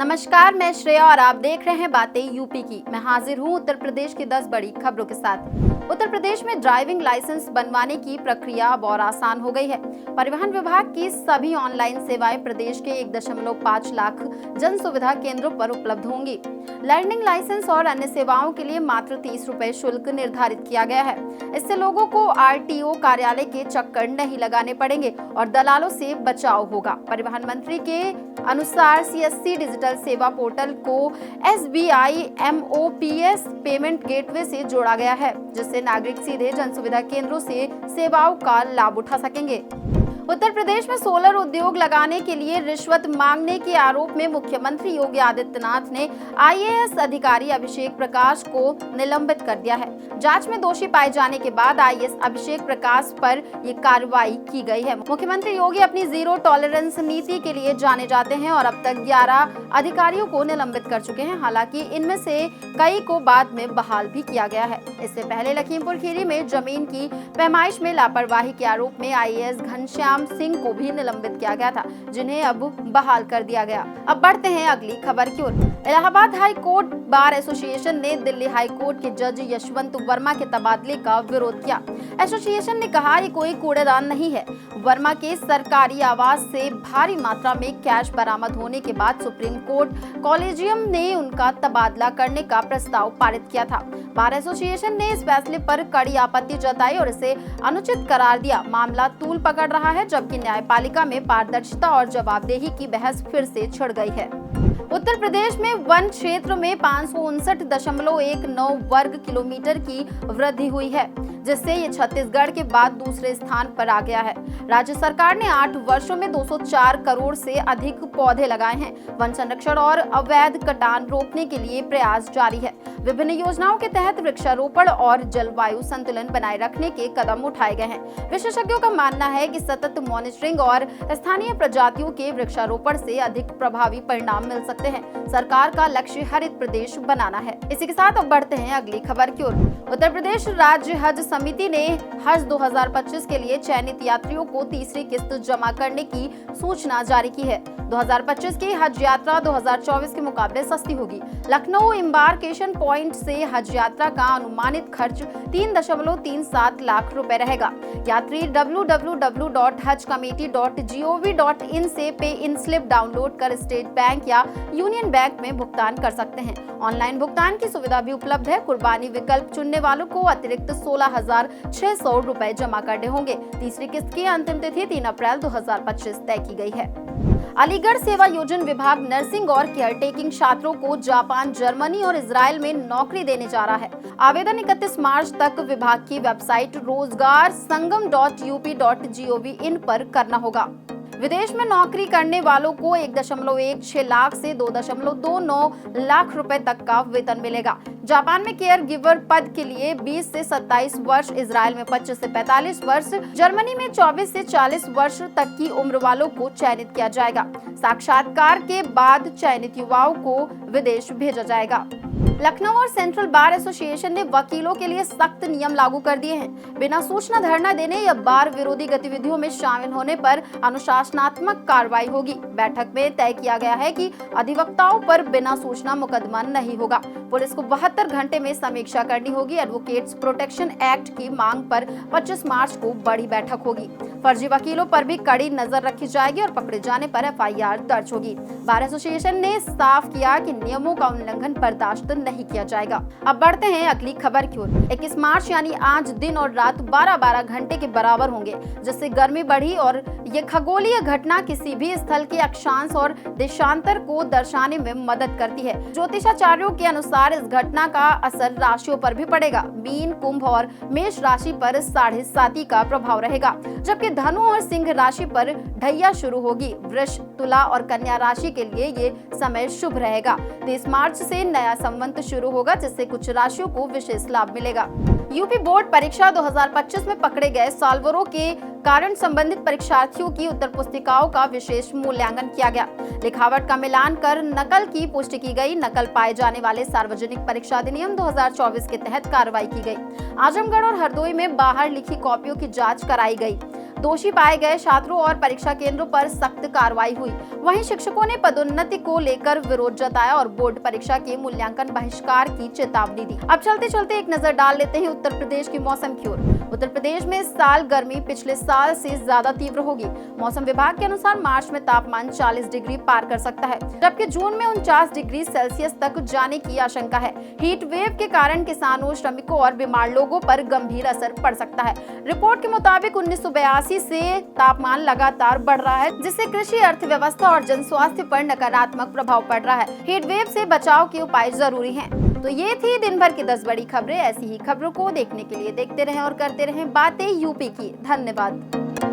नमस्कार, मैं श्रेया और आप देख रहे हैं बातें यूपी की। मैं हाजिर हूं उत्तर प्रदेश की 10 बड़ी खबरों के साथ। उत्तर प्रदेश में ड्राइविंग लाइसेंस बनवाने की प्रक्रिया अब और आसान हो गई है। परिवहन विभाग की सभी ऑनलाइन सेवाएं प्रदेश के 1.5 लाख जन सुविधा केंद्रों पर उपलब्ध होंगी। लर्निंग लाइसेंस और अन्य सेवाओं के लिए मात्र 30 रुपए शुल्क निर्धारित किया गया है। इससे लोगों को आरटीओ कार्यालय के चक्कर नहीं लगाने पड़ेंगे और दलालों से बचाव होगा। परिवहन मंत्री के अनुसार सीएससी डिजिटल सेवा पोर्टल को एसबीआई MOPS पेमेंट गेटवे से जोड़ा गया है, जिससे नागरिक सीधे जन सुविधा केंद्रों से सेवाओं का लाभ उठा सकेंगे। उत्तर प्रदेश में सोलर उद्योग लगाने के लिए रिश्वत मांगने के आरोप में मुख्यमंत्री योगी आदित्यनाथ ने IAS अधिकारी अभिषेक प्रकाश को निलंबित कर दिया है। जांच में दोषी पाए जाने के बाद IAS अभिषेक प्रकाश पर ये कार्रवाई की गई है। मुख्यमंत्री योगी अपनी जीरो टॉलरेंस नीति के लिए जाने जाते हैं और अब तक 11 अधिकारियों को निलंबित कर चुके हैं। हालांकि इनमें से कई को बाद में बहाल भी किया गया है। इससे पहले लखीमपुर खीरी में जमीन की पैमाइश में लापरवाही के आरोप में IAS घनश्याम सिंह को भी निलंबित किया गया था, जिन्हें अब बहाल कर दिया गया। अब बढ़ते हैं अगली खबर की ओर। Allahabad high court bar association ने दिल्ली हाई कोर्ट के जज यशवंत वर्मा के तबादले का विरोध किया। एसोसिएशन ने कहा ये कोई कूड़ेदान नहीं है। वर्मा के सरकारी आवास से भारी मात्रा में कैश बरामद होने के बाद सुप्रीम कोर्ट कॉलेजियम ने उनका तबादला करने का प्रस्ताव पारित किया था। बार एसोसिएशन ने इस फैसले पर कड़ी आपत्ति जताई और इसे अनुचित करार दिया। मामला तूल पकड़ रहा है, जबकि न्यायपालिका में पारदर्शिता और जवाबदेही की बहस फिर से छिड़ गई है। उत्तर प्रदेश में वन क्षेत्र में 559.19 वर्ग किलोमीटर की वृद्धि हुई है, जिससे ये छत्तीसगढ़ के बाद दूसरे स्थान पर आ गया है। राज्य सरकार ने 8 वर्षों में 204 करोड़ से अधिक पौधे लगाए हैं। वन संरक्षण और अवैध कटान रोकने के लिए प्रयास जारी है। विभिन्न योजनाओं के तहत वृक्षारोपण और जलवायु संतुलन बनाए रखने के कदम उठाए गए हैं। विशेषज्ञों का मानना है कि सतत मॉनिटरिंग और स्थानीय प्रजातियों के वृक्षारोपण से अधिक प्रभावी परिणाम मिल सकते हैं। सरकार का लक्ष्य हरित प्रदेश बनाना है। इसी के साथ अब बढ़ते हैं अगली खबर की ओर। उत्तर प्रदेश राज्य हज समिति ने हज 2025 के लिए चयनित यात्रियों को तीसरी किस्त जमा करने की सूचना जारी की है। 2025 की हज यात्रा 2024 के मुकाबले सस्ती होगी। लखनऊ एम्बार्केशन पॉइंट से हज यात्रा का अनुमानित खर्च 3.37 लाख रुपए रहेगा। यात्री www.hajcommittee.gov.in से पे इन स्लिप डाउनलोड कर स्टेट बैंक या यूनियन बैंक में भुगतान कर सकते हैं। ऑनलाइन भुगतान की सुविधा भी उपलब्ध है। कुर्बानी विकल्प चुनने वालों को अतिरिक्त 16,600 रुपए जमा करने होंगे। तीसरी किस्त की अंतिम तिथि 3 अप्रैल 2025 तय की गई है। अलीगढ़ सेवा योजन विभाग नर्सिंग और केयरटेकिंग छात्रों को जापान, जर्मनी और इजराइल में नौकरी देने जा रहा है। आवेदन 31 मार्च तक विभाग की वेबसाइट rozgarsangam.up.gov.in पर करना होगा। विदेश में नौकरी करने वालों को 1.16 लाख से 2.29 लाख रुपए तक का वेतन मिलेगा। जापान में केयर गिवर पद के लिए 20 से 27 वर्ष, इजराइल में 25 से 45 वर्ष, जर्मनी में 24 से 40 वर्ष तक की उम्र वालों को चयनित किया जाएगा। साक्षात्कार के बाद चयनित युवाओं को विदेश भेजा जाएगा। लखनऊ और सेंट्रल बार एसोसिएशन ने वकीलों के लिए सख्त नियम लागू कर दिए हैं। बिना सूचना धरना देने या बार विरोधी गतिविधियों में शामिल होने पर अनुशासनात्मक कार्रवाई होगी। बैठक में तय किया गया है कि अधिवक्ताओं पर बिना सूचना मुकदमा नहीं होगा। पुलिस को 72 घंटे में समीक्षा करनी होगी। एडवोकेट्स प्रोटेक्शन एक्ट की मांग पर 25 मार्च को बड़ी बैठक होगी। फर्जी वकीलों पर भी कड़ी नजर रखी जाएगी और पकड़े जाने पर FIR दर्ज होगी। बार एसोसिएशन ने साफ किया कि नियमों का उल्लंघन बर्दाश्त नहीं किया जाएगा। अब बढ़ते हैं अगली खबर की ओर। 21 मार्च यानी आज दिन और रात 12-12 घंटे के बराबर होंगे, जिससे गर्मी बढ़ी और ये खगोलीय घटना किसी भी स्थल के अक्षांश और देशांतर को दर्शाने में मदद करती है। ज्योतिषाचार्यों के अनुसार इस घटना का असर राशियों पर भी पड़ेगा। मीन, कुंभ और मेष राशि पर 7.5 का प्रभाव रहेगा, जबकि धनु और सिंह राशि पर ढैया शुरू होगी। वृष, तुला और कन्या राशि के लिए ये समय शुभ रहेगा। 23 मार्च से नया संवत शुरू होगा, जिससे कुछ राशियों को विशेष लाभ मिलेगा। यूपी बोर्ड परीक्षा 2025 में पकड़े गए सॉल्वरों के कारण संबंधित परीक्षार्थियों की उत्तर पुस्तिकाओं का विशेष मूल्यांकन किया गया। लिखावट का मिलान कर नकल की पुष्टि की गई। नकल पाए जाने वाले सार्वजनिक परीक्षा अधिनियम 2024 के तहत कार्रवाई की गई। आजमगढ़ और हरदोई में बाहर लिखी कॉपियों की जांच कराई गई। दोषी पाए गए छात्रों और परीक्षा केंद्रों पर सख्त कार्रवाई हुई। वहीं शिक्षकों ने पदोन्नति को लेकर विरोध जताया और बोर्ड परीक्षा के मूल्यांकन बहिष्कार की चेतावनी दी। अब चलते चलते एक नजर डाल लेते हैं उत्तर प्रदेश के मौसम की ओर। उत्तर प्रदेश में इस साल गर्मी पिछले साल से ज्यादा तीव्र होगी। मौसम विभाग के अनुसार मार्च में तापमान 40 डिग्री पार कर सकता है, जबकि जून में 49 डिग्री सेल्सियस तक जाने की आशंका है। हीट वेव के कारण किसानों, श्रमिकों और बीमार लोगों पर गंभीर असर पड़ सकता है। रिपोर्ट के मुताबिक 1982 से तापमान लगातार बढ़ रहा है, जिससे कृषि, अर्थव्यवस्था और जन स्वास्थ्य पर नकारात्मक प्रभाव पड़ रहा है। हीट वेव से बचाव के उपाय जरूरी हैं। तो ये थी दिन भर की 10 बड़ी खबरें। ऐसी ही खबरों को देखने के लिए देखते रहें और करते रहें बातें यूपी की। धन्यवाद।